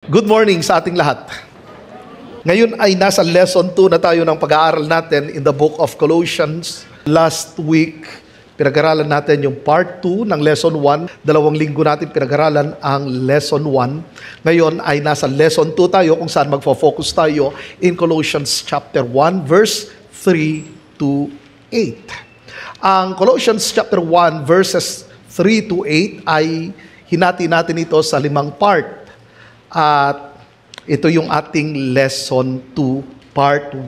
Good morning sa ating lahat. Ngayon ay nasa lesson 2 na tayo ng pag-aaral natin in the book of Colossians. Last week, pinag-aralan natin yung part 2 ng lesson 1. 2 linggo natin pinag-aralan ang lesson 1. Ngayon ay nasa lesson 2 tayo kung saan magfo-focus tayo in Colossians chapter 1 verse 3 to 8. Ang Colossians chapter 1 verses 3 to 8 ay hinati natin ito sa 5 part. At ito yung ating lesson 2, part 1.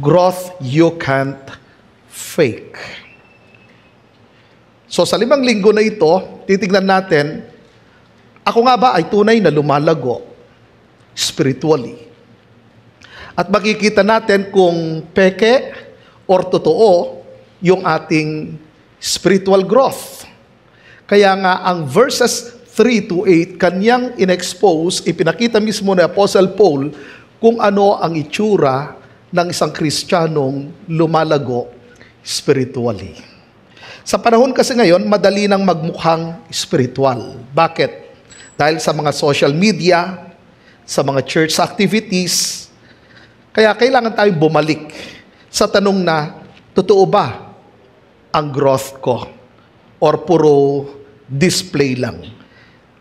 Growth you can't fake. So sa 5 linggo na ito, titignan natin, ako nga ba ay tunay na lumalago spiritually? At makikita natin kung peke or totoo yung ating spiritual growth. Kaya nga ang verses 3 to 8, kanyang in-expose, ipinakita mismo ni Apostle Paul kung ano ang itsura ng isang Kristiyanong lumalago spiritually. Sa panahon kasi ngayon, madali nang magmukhang spiritual. Bakit? Dahil sa mga social media, sa mga church activities, kaya kailangan tayong bumalik sa tanong na, totoo ba ang growth ko? Or puro display lang?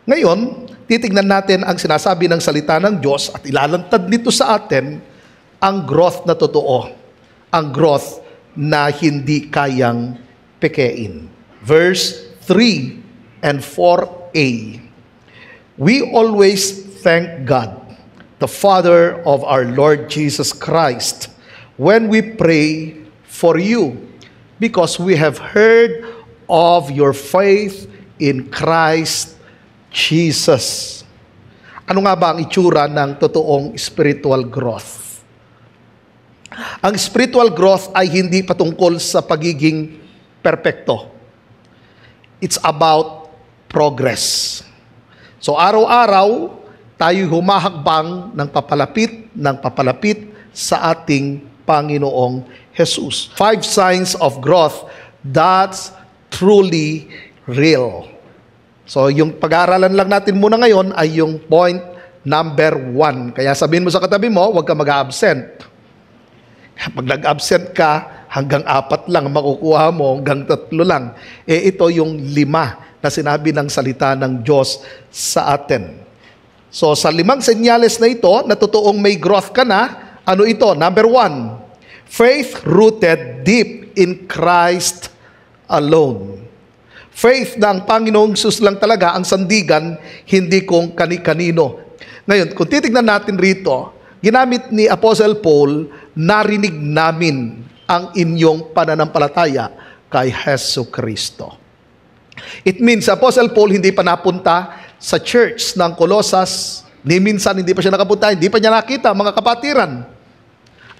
Ngayon, titignan natin ang sinasabi ng salita ng Diyos at ilalantad nito sa atin ang growth na totoo, ang growth na hindi kayang pekein. Verse 3 and 4a. We always thank God, the Father of our Lord Jesus Christ, when we pray for you, because we have heard of your faith in Christ Jesus. Ano nga ba ang itsura ng totoong spiritual growth? Ang spiritual growth ay hindi patungkol sa pagiging perpekto. It's about progress. So araw-araw, tayo humahakbang ng papalapit sa ating Panginoong Jesus. 5 signs of growth that's truly real. So, yung pag-aaralan lang natin muna ngayon ay yung point number 1. Kaya sabihin mo sa katabi mo, huwag ka mag-absent. Pag nag-absent ka, hanggang 4 lang makukuha mo, hanggang 3 lang. Ito yung 5 na sinabi ng salita ng Diyos sa atin. So, sa 5 senyales na ito, na totoong may growth ka na, ano ito? Number 1, faith rooted deep in Christ alone. Faith na ang Panginoong Jesus lang talaga ang sandigan, hindi kung kani-kanino. Ngayon, kung titignan natin rito, ginamit ni Apostle Paul, narinig namin ang inyong pananampalataya kay Hesus Kristo. It means, Apostle Paul hindi pa napunta sa church ng Colossus, ni minsan hindi pa siya nakapunta, hindi pa niya nakita mga kapatiran.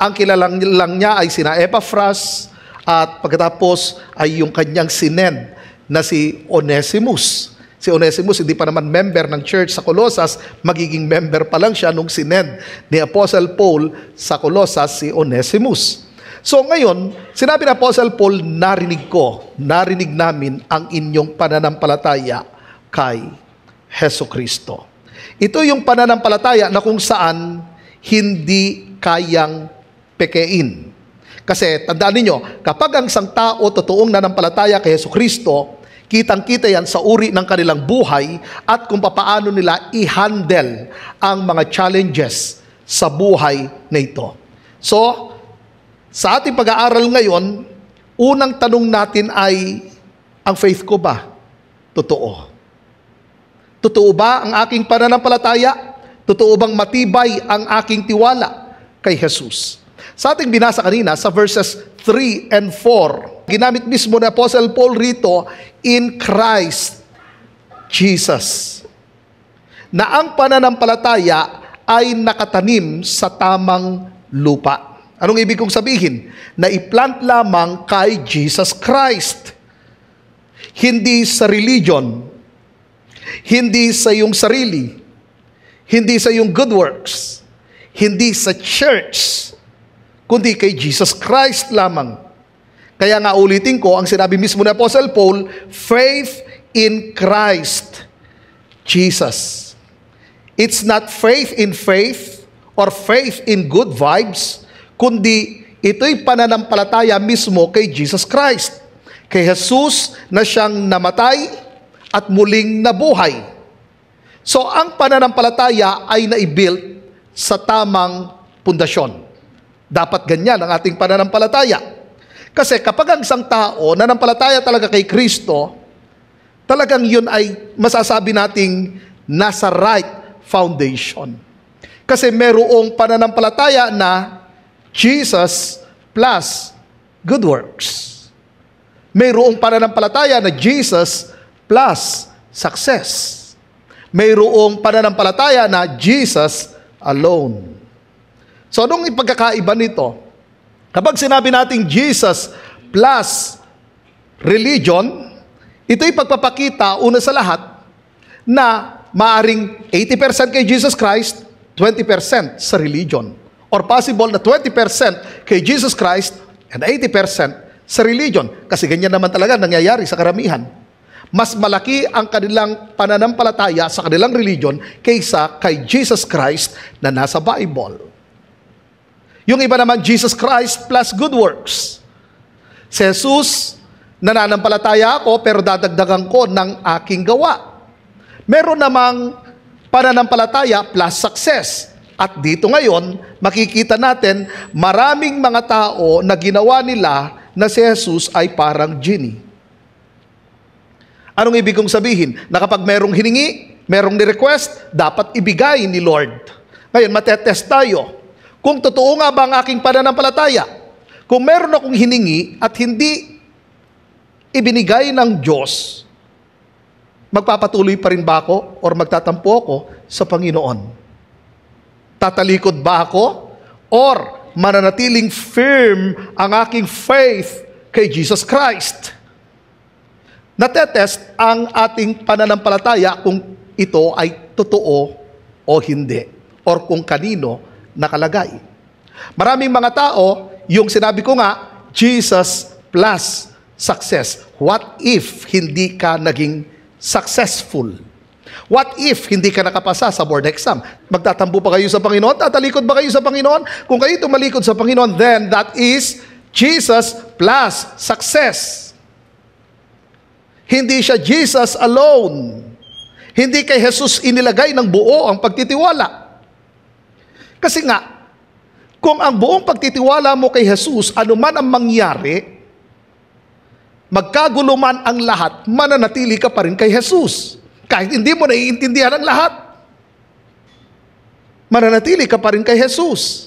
Ang kilalang lang niya ay sina Epaphras, at pagkatapos ay yung kanyang sinend na si Onesimus. Si Onesimus hindi pa naman member ng church sa Colossus, magiging member pa lang siya nung sinend ni Apostle Paul sa Colossus si Onesimus. So ngayon, sinabi ni Apostle Paul, narinig namin ang inyong pananampalataya kay Hesus Kristo. Ito yung pananampalataya na kung saan hindi kayang pekein. Kasi tandaan ninyo, kapag ang isang tao totoong nanampalataya kay Hesus Kristo, kitang-kita yan sa uri ng kanilang buhay at kung paano nila i-handle ang mga challenges sa buhay na ito. So, sa ating pag-aaral ngayon, unang tanong natin ay, ang faith ko ba totoo? Totoo ba ang aking pananampalataya? Totoo bang matibay ang aking tiwala kay Jesus? Sa ating binasa kanina, sa verses 3 and 4, ginamit mismo ni Apostle Paul rito, in Christ Jesus, na ang pananampalataya ay nakatanim sa tamang lupa. Anong ibig kong sabihin? Na i-plant lamang kay Jesus Christ. Hindi sa religion, hindi sa iyong sarili, hindi sa iyong good works, hindi sa church, kundi kay Jesus Christ lamang. Kaya nga ulitin ko, ang sinabi mismo ni Apostle Paul, faith in Christ Jesus. It's not faith in faith or faith in good vibes, kundi ito'y pananampalataya mismo kay Jesus Christ, kay Jesus na siyang namatay at muling nabuhay. So ang pananampalataya ay naibuild sa tamang pundasyon. Dapat ganyan ang ating pananampalataya. Kasi kapag ang isang tao nanampalataya talaga kay Kristo, talagang yun ay masasabi nating nasa right foundation. Kasi merong pananampalataya na Jesus plus good works. Mayroong pananampalataya na Jesus plus success. Mayroong pananampalataya na Jesus alone. So anong ipagkakaiba nito? Kapag sinabi nating Jesus plus religion, ito'y pagpapakita, una sa lahat, na maaring 80% kay Jesus Christ, 20% sa religion. Or possible na 20% kay Jesus Christ and 80% sa religion. Kasi ganyan naman talaga nangyayari sa karamihan. Mas malaki ang kanilang pananampalataya sa kanilang religion kaysa kay Jesus Christ na nasa Bible. Yung iba naman, Jesus Christ plus good works. Si Jesus, nananampalataya ako pero dadagdagan ko ng aking gawa. Meron namang pananampalataya plus success. At dito ngayon, makikita natin maraming mga tao na ginawa nila na si Jesus ay parang genie. Anong ibig kong sabihin? Na kapag merong hiningi, merong ni-request, dapat ibigay ni Lord. Ngayon, matetest tayo. Kung totoo nga ba ang aking pananampalataya? Kung meron akong hiningi at hindi ibinigay ng Diyos, magpapatuloy pa rin ba ako or magtatampo ako sa Panginoon? Tatalikod ba ako? Or mananatiling firm ang aking faith kay Jesus Christ? Natetest ang ating pananampalataya kung ito ay totoo o hindi. Or kung kanino nakalagay. Maraming mga tao, yung sinabi ko nga, Jesus plus success. What if hindi ka naging successful? What if hindi ka nakapasa sa board exam? Magtatampo pa kayo sa Panginoon? Tatalikod ba kayo sa Panginoon? Kung kayo tumalikod sa Panginoon, then that is Jesus plus success. Hindi siya Jesus alone. Hindi kay Jesus inilagay ng buo ang pagtitiwala. Kasi nga, kung ang buong pagtitiwala mo kay Jesus, anuman ang mangyari, magkagulo man ang lahat, mananatili ka pa rin kay Jesus. Kahit hindi mo naiintindihan ang lahat, mananatili ka pa rin kay Jesus.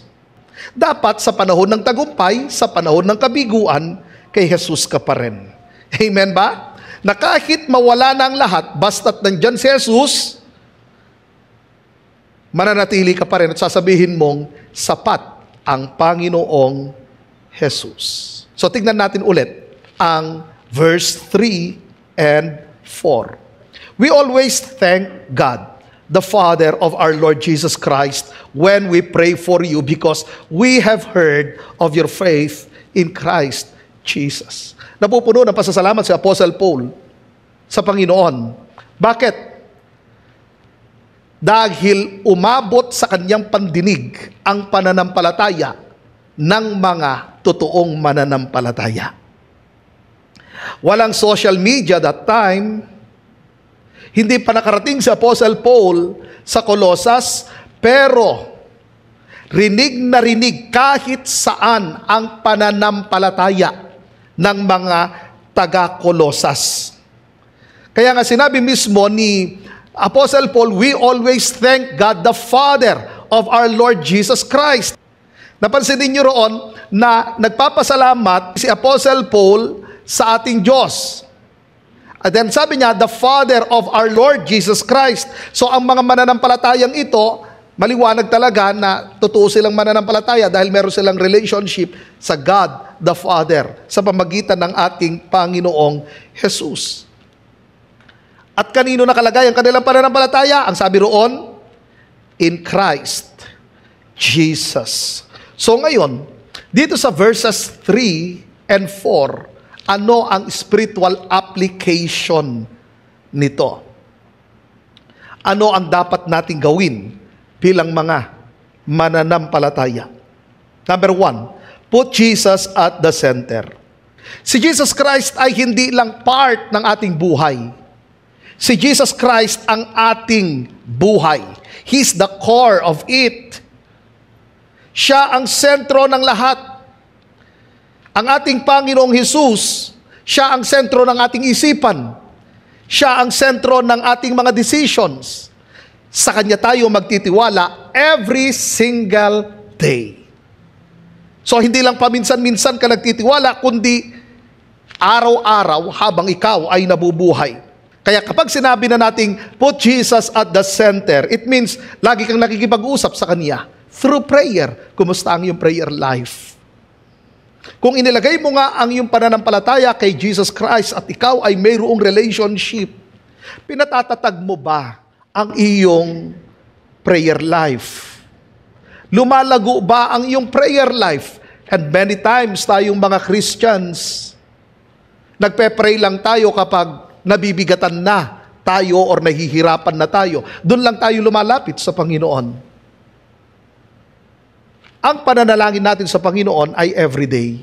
Dapat sa panahon ng tagumpay, sa panahon ng kabiguan, kay Jesus ka pa rin. Amen ba? Na kahit mawala na ang lahat, basta't nandyan si Jesus, mananatili ka pa rin at sasabihin mong, sapat ang Panginoong Jesus. So tignan natin ulit ang verse 3 and 4. We always thank God, the Father of our Lord Jesus Christ, when we pray for you because we have heard of your faith in Christ Jesus. Napupuno ng pasasalamat si Apostle Paul sa Panginoon. Bakit? Dahil umabot sa kanyang pandinig ang pananampalataya ng mga totoong mananampalataya. Walang social media that time. Hindi pa nakarating si Apostle Paul sa Colossus, pero rinig na rinig kahit saan ang pananampalataya ng mga taga-Colossus. Kaya nga sinabi mismo ni Apostle Paul, we always thank God the Father of our Lord Jesus Christ. Napansin niyo roon na nagpapasalamat si Apostle Paul sa ating Diyos. At then sabi niya, the Father of our Lord Jesus Christ. So ang mga mananampalatayang ito, maliwanag talaga na totoo silang mananampalataya dahil meron silang relationship sa God the Father sa pamagitan ng ating Panginoong Jesus. At kanino nakalagay ang kanilang pananampalataya? Ang sabi roon, in Christ Jesus. So ngayon, dito sa verses 3 and 4, ano ang spiritual application nito? Ano ang dapat nating gawin bilang mga mananampalataya? Number 1, put Jesus at the center. Si Jesus Christ ay hindi lang part ng ating buhay. Si Jesus Christ ang ating buhay. He's the core of it. Siya ang sentro ng lahat. Ang ating Panginoong Hesus, siya ang sentro ng ating isipan. Siya ang sentro ng ating mga decisions. Sa Kanya tayo magtitiwala every single day. So hindi lang paminsan-minsan ka nagtitiwala, kundi araw-araw habang ikaw ay nabubuhay. Kaya kapag sinabi na nating put Jesus at the center, it means lagi kang nakikipag-usap sa Kanya through prayer. Kumusta ang iyong prayer life? Kung inilagay mo nga ang iyong pananampalataya kay Jesus Christ at ikaw ay mayroong relationship, pinatatatag mo ba ang iyong prayer life? Lumalago ba ang iyong prayer life? And many times tayong mga Christians, nagpe-pray lang tayo kapag nabibigatan na tayo or nahihirapan na tayo. Doon lang tayo lumalapit sa Panginoon. Ang pananalangin natin sa Panginoon ay everyday.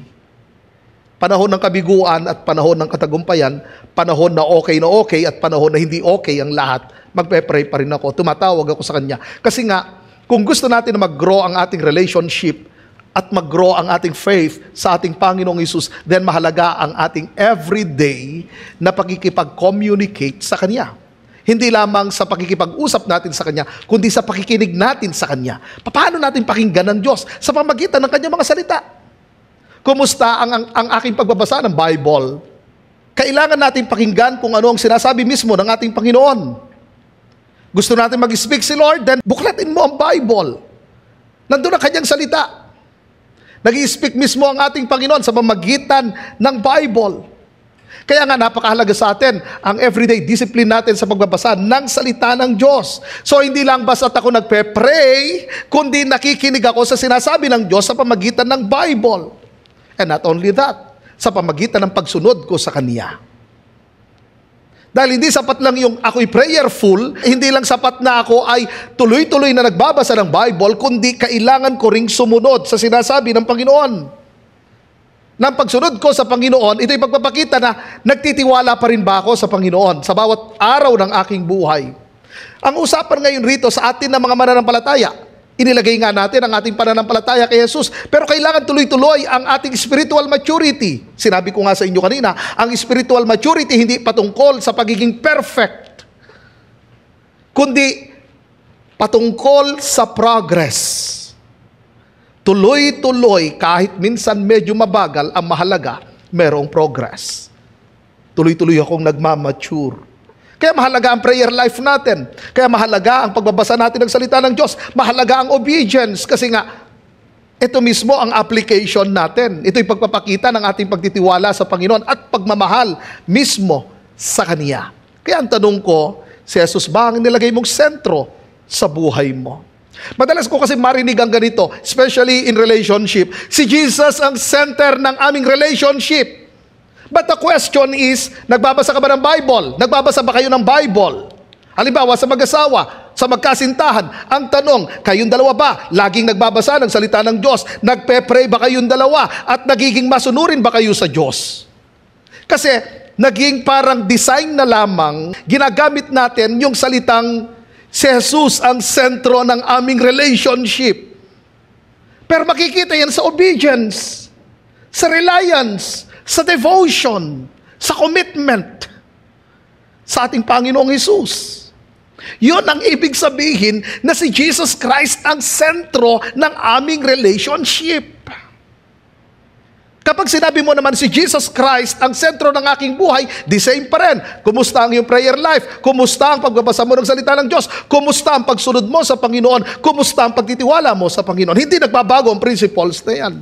Panahon ng kabiguan at panahon ng katagumpayan, panahon na okay at panahon na hindi okay ang lahat, magpe-pray pa rin ako, tumatawag ako sa Kanya. Kasi nga, kung gusto natin na mag-grow ang ating relationship at mag-grow ang ating faith sa ating Panginoong Hesus, then mahalaga ang ating everyday na pakikipag-communicate sa Kanya. Hindi lamang sa pakikipag-usap natin sa Kanya, kundi sa pakikinig natin sa Kanya. Paano natin pakinggan ng Diyos? Sa pamagitan ng Kanyang mga salita. Kumusta ang aking pagbabasa ng Bible? Kailangan natin pakinggan kung ano ang sinasabi mismo ng ating Panginoon. Gusto natin mag-speak si Lord, then buklatin mo ang Bible. Nandun ang Kanyang salita. Nag-i-speak mismo ang ating Panginoon sa pamagitan ng Bible. Kaya nga napakahalaga sa atin ang everyday discipline natin sa pagbabasa ng salita ng Diyos. So hindi lang basta't ako nagpe-pray, kundi nakikinig ako sa sinasabi ng Diyos sa pamagitan ng Bible. And not only that, sa pamagitan ng pagsunod ko sa Kanya. Dahil hindi sapat lang yung ako'y prayerful, hindi lang sapat na ako ay tuloy-tuloy na nagbabasa ng Bible, kundi kailangan ko ring sumunod sa sinasabi ng Panginoon. Nang pagsunod ko sa Panginoon, ito'y pagpapakita na nagtitiwala pa rin ba ako sa Panginoon sa bawat araw ng aking buhay. Ang usapan ngayon rito sa atin ng mga mananampalataya, inilagay nga natin ang ating pananampalataya kay Jesus, pero kailangan tuloy-tuloy ang ating spiritual maturity. Sinabi ko nga sa inyo kanina, ang spiritual maturity hindi patungkol sa pagiging perfect, kundi patungkol sa progress. Tuloy-tuloy, kahit minsan medyo mabagal, ang mahalaga, merong progress. Tuloy-tuloy akong nagmamature. Kaya mahalaga ang prayer life natin. Kaya mahalaga ang pagbabasa natin ng salita ng Diyos. Mahalaga ang obedience. Kasi nga, ito mismo ang application natin. Ito'y pagpapakita ng ating pagtitiwala sa Panginoon at pagmamahal mismo sa Kanya. Kaya ang tanong ko, si Jesus ba ang nilagay mong sentro sa buhay mo? Madalas ko kasi marinig ang ganito, especially in relationship. Si Jesus ang center ng aming relationship. But the question is, nagbabasa ka ba ng Bible? Nagbabasa ba kayo ng Bible? Halimbawa sa mag-asawa, sa magkasintahan. Ang tanong, kayong dalawa ba laging nagbabasa ng salita ng Diyos? Nagpe-pray ba kayong dalawa? At nagiging masunurin ba kayo sa Diyos? Kasi naging parang design na lamang, ginagamit natin yung salitang si Jesus ang sentro ng aming relationship. Pero makikita yan sa obedience, sa reliance, sa devotion, sa commitment sa ating Panginoong Hesus. Yun ang ibig sabihin na si Jesus Christ ang sentro ng aming relationship. Kapag sinabi mo naman si Jesus Christ ang sentro ng aking buhay, the same pa rin. Kumusta ang iyong prayer life? Kumusta ang pagbabasa mo ng salita ng Diyos? Kumusta ang pagsunod mo sa Panginoon? Kumusta ang pagtitiwala mo sa Panginoon? Hindi nagbabago ang principles na yan.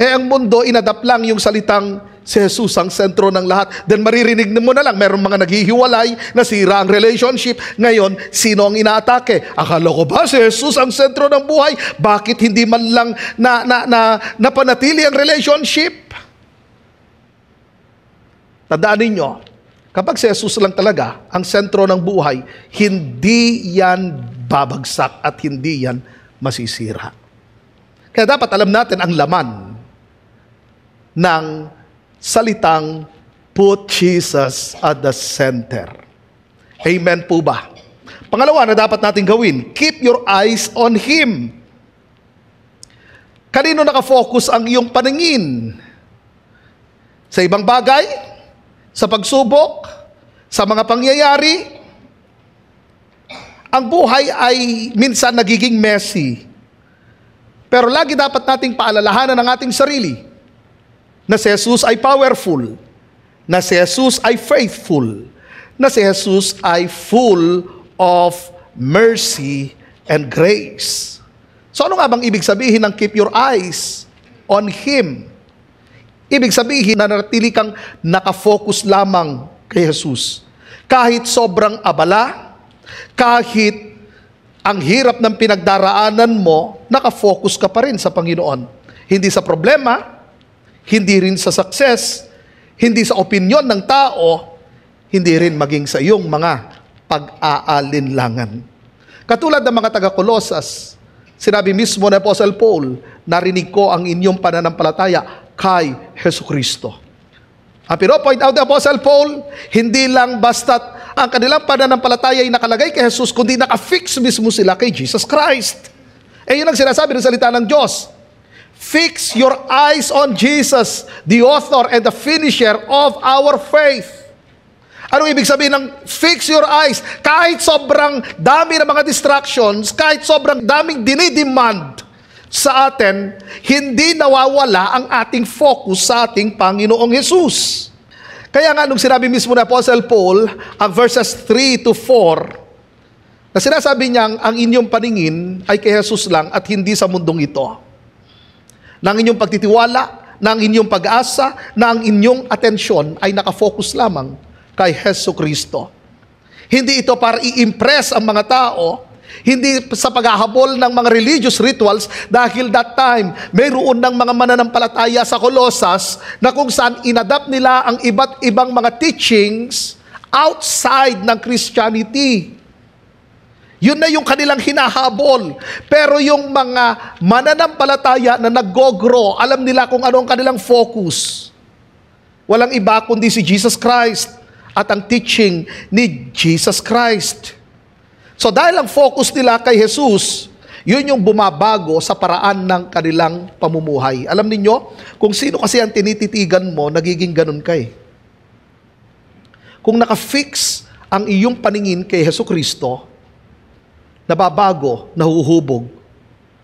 Ang mundo, inadapt lang yung salitang si Jesus ang sentro ng lahat. Then maririnig mo na lang, merong mga naghihiwalay, nasira ang relationship. Ngayon, sino ang inaatake? Akala ko ba si Jesus ang sentro ng buhay? Bakit hindi man lang napanatili ang relationship? Tandaan ninyo, Kapag si Jesus lang talaga ang sentro ng buhay, hindi yan babagsak at hindi yan masisira. Kaya dapat alam natin ang laman ng salitang put Jesus at the center. Amen po ba? Pangalawa na dapat natin gawin, keep your eyes on Him. Kanino nakafocus ang iyong paningin? Sa ibang bagay? Sa pagsubok? Sa mga pangyayari? Ang buhay ay minsan nagiging messy. Pero lagi dapat nating paalalahanan ang ating sarili na si Jesus ay powerful, na si Jesus ay faithful, na si Jesus ay full of mercy and grace. So ano nga bang ibig sabihin ng keep your eyes on Him? Ibig sabihin na nanatili kang nakafocus lamang kay Jesus. Kahit sobrang abala, kahit ang hirap ng pinagdaraanan mo, nakafocus ka pa rin sa Panginoon. Hindi sa problema, hindi rin sa success, hindi sa opinyon ng tao, hindi rin maging sa iyong mga pag-aalinlangan. Katulad ng mga taga-Kolosas, sinabi mismo ni Apostle Paul, narinig ko ang inyong pananampalataya kay Jesucristo. Ang pino-point out ni Apostle Paul, hindi lang basta't ang kanilang pananampalataya ay nakalagay kay Jesus, kundi nakafix mismo sila kay Jesus Christ. Yun ang sinasabi ng salita ng Diyos. Fix your eyes on Jesus, the author and the finisher of our faith. Ano ibig sabihin ng fix your eyes? Kahit sobrang dami ng mga distractions, kahit sobrang daming dinidemand sa atin, hindi nawawala ang ating focus sa ating Panginoong Jesus. Kaya nga nung sinabi mismo na Apostle Paul, ang verses 3 to 4, na sinasabi niyang ang inyong paningin ay kay Jesus lang at hindi sa mundong ito. Na ang inyong pagtitiwala, na ang inyong pag-asa, na ang inyong atensyon ay nakafocus lamang kay Jesucristo. Hindi ito para i-impress ang mga tao, hindi sa paghahabol ng mga religious rituals, dahil that time, mayroon ng mga mananampalataya sa Colossus na kung saan inadapt nila ang iba't ibang mga teachings outside ng Christianity. Yun na yung kanilang hinahabol. Pero yung mga mananampalataya na nag-go-grow, alam nila kung ano ang kanilang focus. Walang iba kundi si Jesus Christ at ang teaching ni Jesus Christ. So dahil ang focus nila kay Jesus, yun yung bumabago sa paraan ng kanilang pamumuhay. Alam niyo, kung sino kasi ang tinititigan mo, nagiging ganun kay. Kung nakafix ang iyong paningin kay Jesucristo, nababago, nahuhubog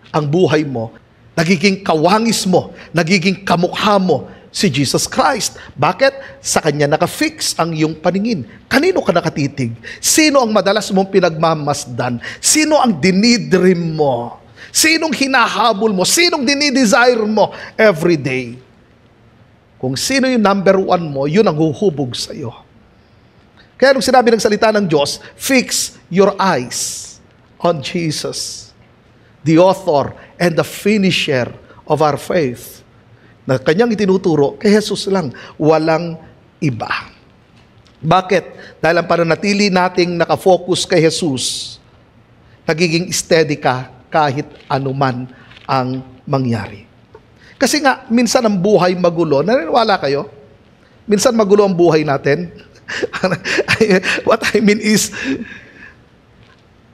ang buhay mo, nagiging kawangis mo, nagiging kamukha mo si Jesus Christ. Bakit? Sa Kanya nakafix ang iyong paningin. Kanino ka nakatitig? Sino ang madalas mong pinagmamasdan? Sino ang dinidream mo? Sinong hinahabol mo? Sinong dinidesire mo every day? Kung sino yung number one mo, yun ang huhubog sa iyo. Kaya nung sinabi ng salita ng Diyos, fix your eyes on Jesus, the author and the finisher of our faith, na Kanyang itinuturo kay Jesus lang, walang iba. Bakit? Dahil ang pananatili nating nakafocus kay Jesus, nagiging steady ka kahit anuman ang mangyari. Kasi nga, minsan ang buhay magulo. Naniniwala kayo? Minsan magulo ang buhay natin. What I mean is,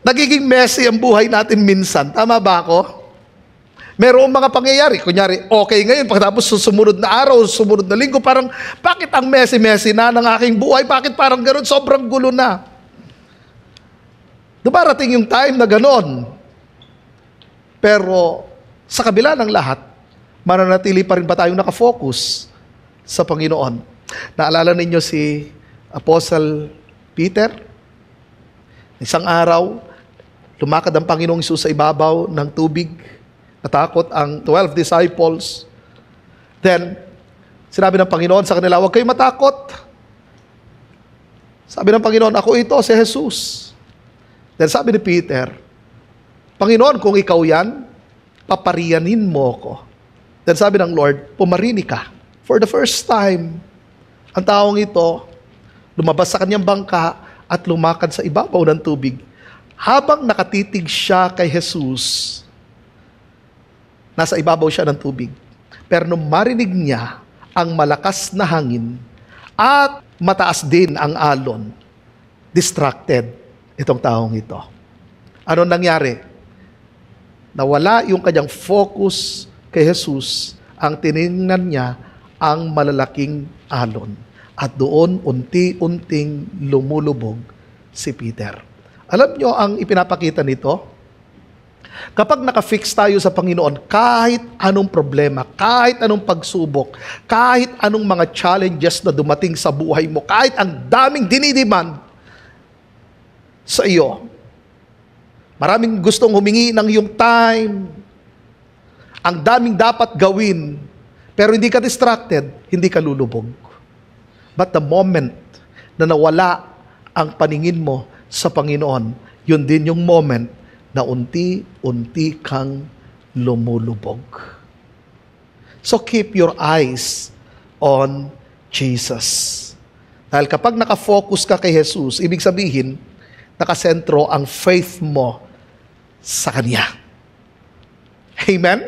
nagiging messy ang buhay natin minsan. Tama ba ako? Merong mga pangyayari. Kunyari, okay ngayon, pagkatapos sumunod na araw, sumunod na linggo, parang, bakit ang messy-messy na ng aking buhay? Bakit parang gano'n? Sobrang gulo na. Dumarating yung time na gano'n. Pero, sa kabila ng lahat, mananatili pa rin ba tayong nakafocus sa Panginoon? Naalala ninyo si Apostle Peter? Isang araw, lumakad ang Panginoong Hesus sa ibabaw ng tubig. Natakot ang 12 disciples. Then, sinabi ng Panginoon sa kanila, huwag kayong matakot. Sabi ng Panginoon, ako ito, si Jesus. Then sabi ni Peter, Panginoon, kung ikaw yan, paparianin mo ko. Then sabi ng Lord, pumarini ka. For the first time, ang taong ito, lumabas sa kanyang bangka at lumakad sa ibabaw ng tubig. Habang nakatitig siya kay Jesus, nasa ibabaw siya ng tubig. Pero nung marinig niya ang malakas na hangin at mataas din ang alon, distracted itong taong ito. Ano nangyari? Nawala yung kanyang focus kay Jesus. Ang tiningnan niya ang malalaking alon. At doon unti-unting lumulubog si Peter. Alam nyo ang ipinapakita nito? Kapag nakafix tayo sa Panginoon, kahit anong problema, kahit anong pagsubok, kahit anong mga challenges na dumating sa buhay mo, kahit ang daming dinidemand sa iyo, maraming gustong humingi ng iyong time, ang daming dapat gawin, pero hindi ka distracted, hindi ka lulubog. But the moment na nawala ang paningin mo sa Panginoon, yun din yung moment na unti-unti kang lumulubog. So keep your eyes on Jesus. Dahil kapag nakafocus ka kay Jesus, ibig sabihin, nakasentro ang faith mo sa Kanya. Amen?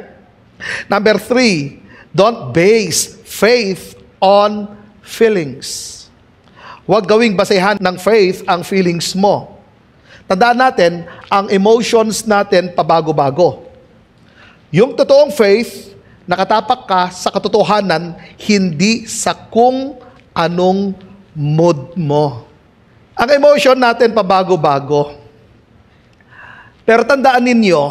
Number 3, don't base faith on feelings. Huwag gawing basehan ng faith ang feelings mo. Tandaan natin, ang emotions natin pabago-bago. Yung totoong faith, nakatapak ka sa katotohanan, hindi sa kung anong mood mo. Ang emotion natin pabago-bago. Pero tandaan ninyo,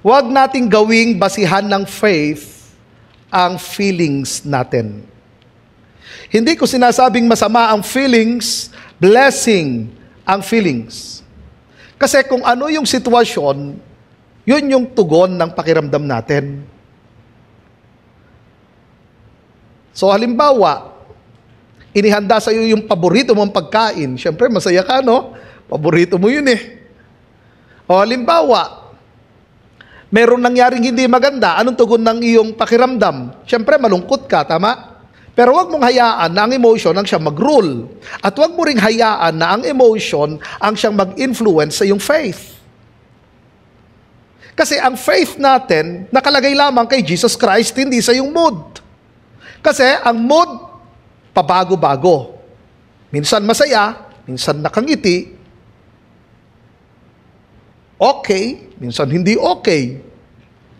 huwag nating gawing basihan ng faith ang feelings natin. Hindi ko sinasabing masama ang feelings, blessing ang feelings. Kasi kung ano yung sitwasyon, yun yung tugon ng pakiramdam natin. So halimbawa, inihanda sa iyo yung paborito mong pagkain. Siyempre, masaya ka, no? Paborito mo yun eh. O halimbawa, meron nangyaring hindi maganda. Anong tugon ng iyong pakiramdam? Siyempre, malungkot ka, tama? Pero wag mong hayaan na ang emotion ang siyang mag-rule. At wag mo ring hayaan na ang emotion ang siyang mag-influence sa iyong faith. Kasi ang faith natin, nakalagay lamang kay Jesus Christ, hindi sa iyong mood. Kasi ang mood, pabago-bago. Minsan masaya, minsan nakangiti. Okay, minsan hindi okay.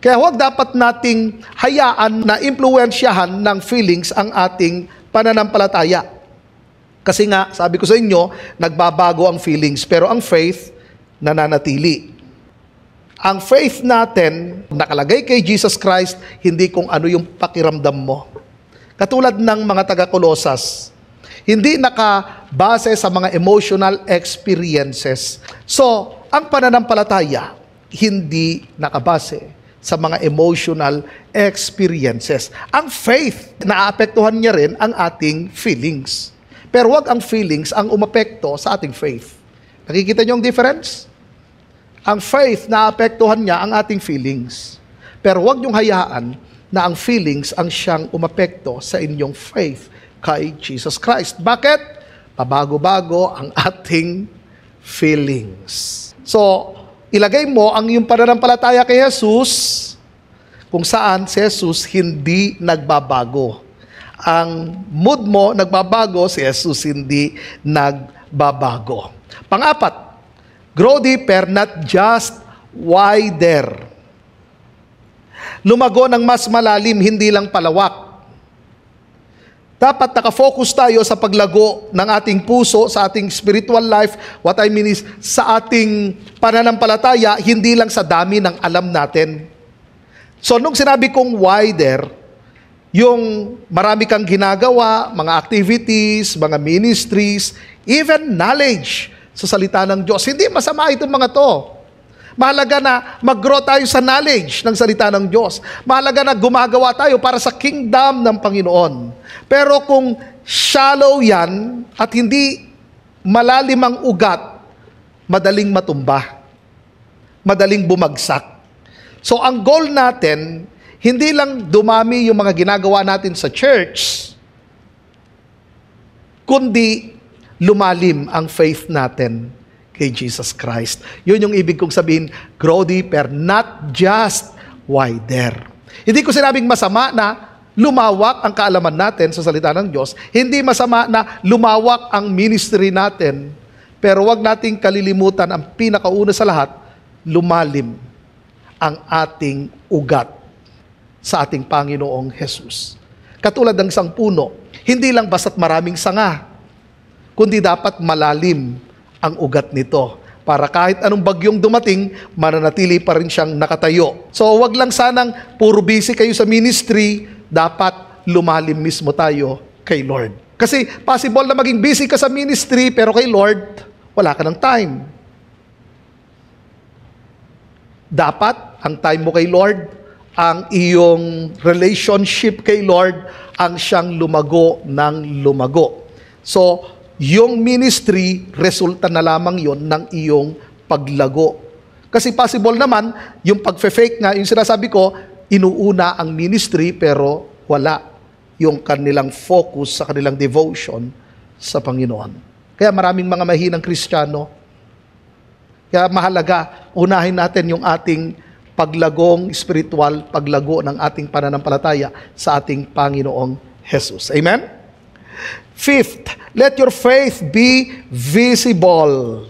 Kaya huwag dapat nating hayaan na impluwensyahan ng feelings ang ating pananampalataya. Kasi nga, sabi ko sa inyo, nagbabago ang feelings, pero ang faith, nananatili. Ang faith natin, nakalagay kay Jesus Christ, hindi kung ano yung pakiramdam mo. Katulad ng mga taga-Kolosas, hindi nakabase sa mga emotional experiences. So, ang pananampalataya, hindi nakabase sa mga emotional experiences. Ang faith, naaapektuhan niya rin ang ating feelings. Pero wag ang feelings ang umapekto sa ating faith. Nakikita niyo ang difference? Ang faith, naaapektuhan niya ang ating feelings. Pero wag niyong hayaan na ang feelings ang siyang umapekto sa inyong faith kay Jesus Christ. Bakit? Pabago-bago ang ating feelings. So, ilagay mo ang iyong pananampalataya kay Jesus kung saan si Jesus hindi nagbabago. Ang mood mo nagbabago, si Jesus hindi nagbabago. Pang-apat, grow deeper, not just wider. Lumago ng mas malalim, hindi lang palawak. Dapat nakafocus tayo sa paglago ng ating puso, sa ating spiritual life. What I mean is, sa ating pananampalataya, hindi lang sa dami ng alam natin. So, nung sinabi kong wider, yung marami kang ginagawa, mga activities, mga ministries, even knowledge sa salita ng Diyos. Hindi masama itong mga to. Mahalaga na mag-grow tayo sa knowledge ng salita ng Diyos. Mahalaga na gumagawa tayo para sa kingdom ng Panginoon. Pero kung shallow yan at hindi malalim ang ugat, madaling matumba. Madaling bumagsak. So ang goal natin, hindi lang dumami yung mga ginagawa natin sa church, kundi lumalim ang faith natin kay Jesus Christ. Yun yung ibig kong sabihin, grow deeper, not just wider. Hindi ko sinabing masama na lumawak ang kaalaman natin sa salita ng Diyos. Hindi masama na lumawak ang ministry natin. Pero wag nating kalilimutan ang pinakauna sa lahat, lumalim ang ating ugat sa ating Panginoong Jesus. Katulad ng isang puno, hindi lang basta't maraming sanga, kundi dapat malalim ang ugat nito para kahit anong bagyong dumating, mananatili pa rin siyang nakatayo. So wag lang sanang puro busy kayo sa ministry, dapat lumalim mismo tayo kay Lord. Kasi possible na maging busy ka sa ministry, pero kay Lord, wala ka ng time. Dapat, ang time mo kay Lord, ang iyong relationship kay Lord, ang siyang lumago ng lumago. So, yung ministry, resulta na lamang yon ng iyong paglago. Kasi possible naman, yung pag-fake nga, yung sinasabi ko, inuuna ang ministry pero wala yung kanilang focus sa kanilang devotion sa Panginoon. Kaya maraming mga mahinang Kristiyano, kaya mahalaga, unahin natin yung ating paglagong spiritual, paglago ng ating pananampalataya sa ating Panginoong Jesus. Amen? Fifth, let your faith be visible.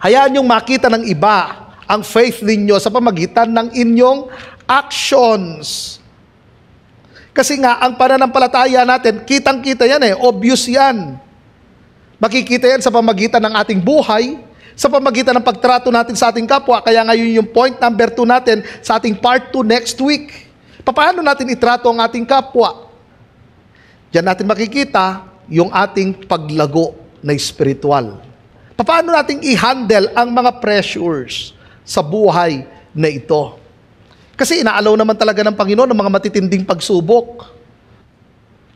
Hayaan niyong makita ng iba ang faith ninyo sa pamagitan ng inyong actions. Kasi nga, ang pananampalataya natin, kitang-kita yan obvious yan. Makikita yan sa pamagitan ng ating buhay, sa pamagitan ng pagtrato natin sa ating kapwa. Kaya ngayon yung point number 2 natin sa ating part 2 next week. Paano natin itrato ang ating kapwa? Diyan natin makikita yung ating paglago na spiritual. Paano natin i-handle ang mga pressures sa buhay na ito? Kasi inaalaw naman talaga ng Panginoon ng mga matitinding pagsubok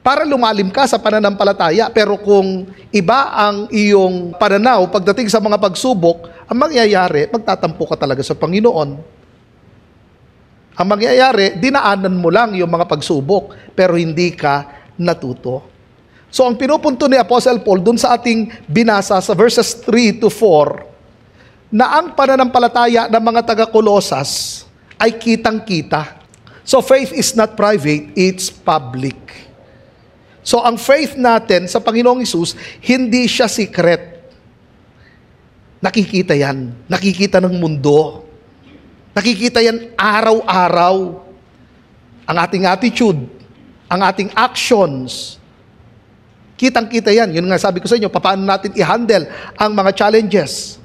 para lumalim ka sa pananampalataya. Pero kung iba ang iyong pananaw pagdating sa mga pagsubok, ang mangyayari, magtatampo ka talaga sa Panginoon. Ang mangyayari, dinaanan mo lang yung mga pagsubok, pero hindi ka natuto. So ang pinupunto ni Apostle Paul dun sa ating binasa sa verses 3 to 4, na ang pananampalataya ng mga taga-Kolosas ay kitang-kita. So faith is not private, it's public. So ang faith natin sa Panginoong Hesus, hindi siya secret. Nakikita yan. Nakikita ng mundo. Nakikita yan araw-araw. Ang ating attitude, ang ating actions, kitang-kita yan. Yun nga sabi ko sa inyo, paano natin i-handle ang mga challenges.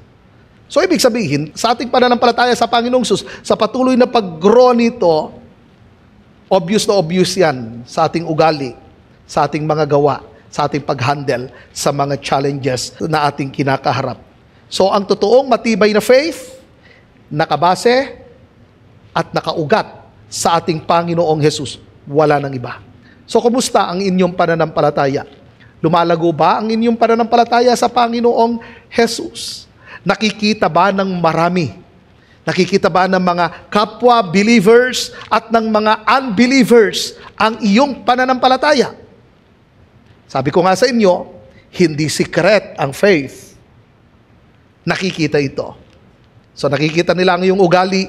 So, ibig sabihin, sa ating pananampalataya sa Panginoong Hesus, sa patuloy na pag-grow nito, obvious na obvious yan sa ating ugali, sa ating mga gawa, sa ating pag-handle sa mga challenges na ating kinakaharap. So, ang totoong matibay na faith, nakabase at nakaugat sa ating Panginoong Hesus, wala nang iba. So, kumusta ang inyong pananampalataya? Lumalago ba ang inyong pananampalataya sa Panginoong Hesus? Nakikita ba ng marami? Nakikita ba ng mga kapwa believers at ng mga unbelievers ang iyong pananampalataya? Sabi ko nga sa inyo, hindi secret ang faith. Nakikita ito. So nakikita nila ang iyong ugali,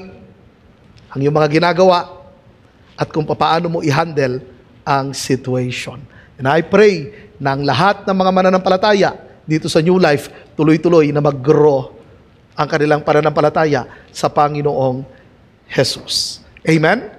ang iyong mga ginagawa, at kung paano mo i-handle ang situation. And I pray na ang lahat ng mga mananampalataya dito sa New Life, tuloy-tuloy na mag-grow ang kanilang pananampalataya sa Panginoong Jesus. Amen?